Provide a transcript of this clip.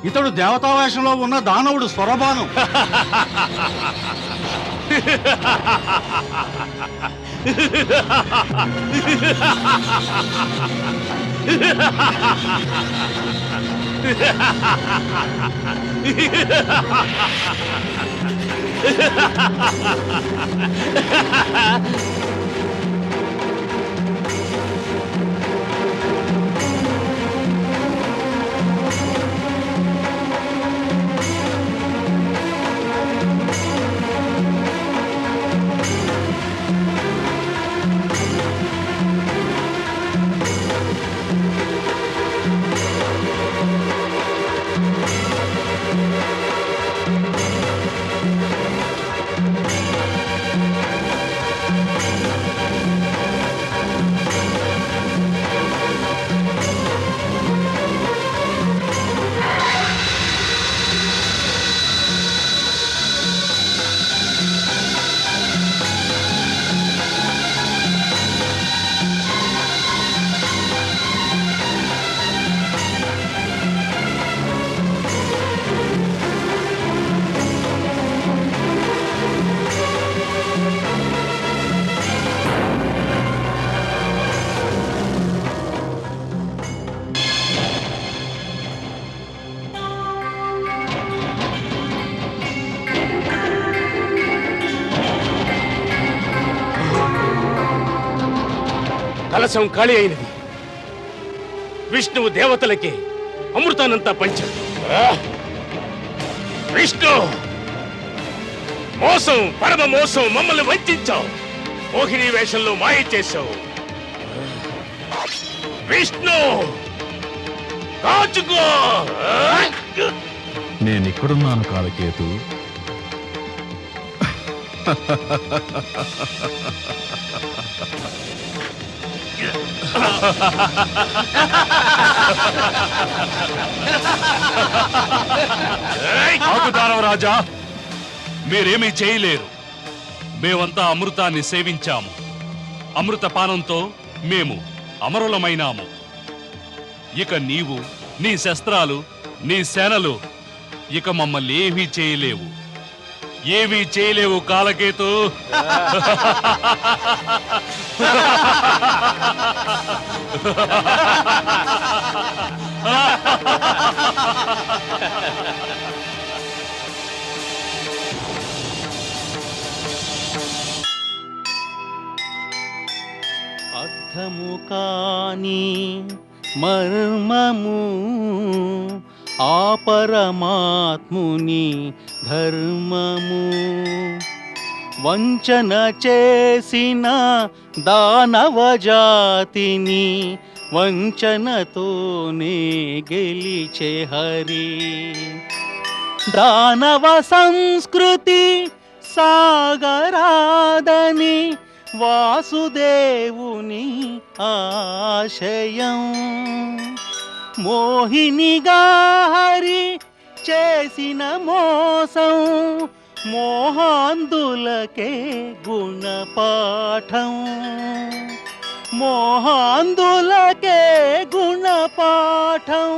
ఇతడు దేవతావేషంలో ఉన్న దానవుడు స్వరభాను. కలశం ఖాళీ అయినది. విష్ణువు దేవతలకి అమృతానంతా పంచాడు. విష్ణు మోసం, పరమ మోసం, మమ్మల్ని వంచావు. మోహిని వేషంలో మాయ చేశావు. విష్ణు కాచుకో. నేనిక్కడున్నాను కాలకేతు. ఆకుదానవ రాజా, మీరేమీ చేయలేరు. మేమంతా అమృతాన్ని సేవించాము. అమృత పానంతో మేము అమరులమైనాము. ఇక నీవు, నీ శస్త్రాలు, నీ సేనలు ఇక మమ్మల్ని ఏమీ చేయలేవు. ఏమీ చేయలేవు కాలకేతు. అర్థము కాని మర్మము ఆ పరమాత్ముని ధర్మము. వంచన చేసిన దానవ జాతిని వంచనతోనే గెలిచే హరి. దానవ సంస్కృతి సాగరాదని వాసుదేవుని ఆశయం. మోహినిగా హరి చేసిన మోసం మోహాందులకే గుణపాఠం. మోహాందులకే గుణపాఠం.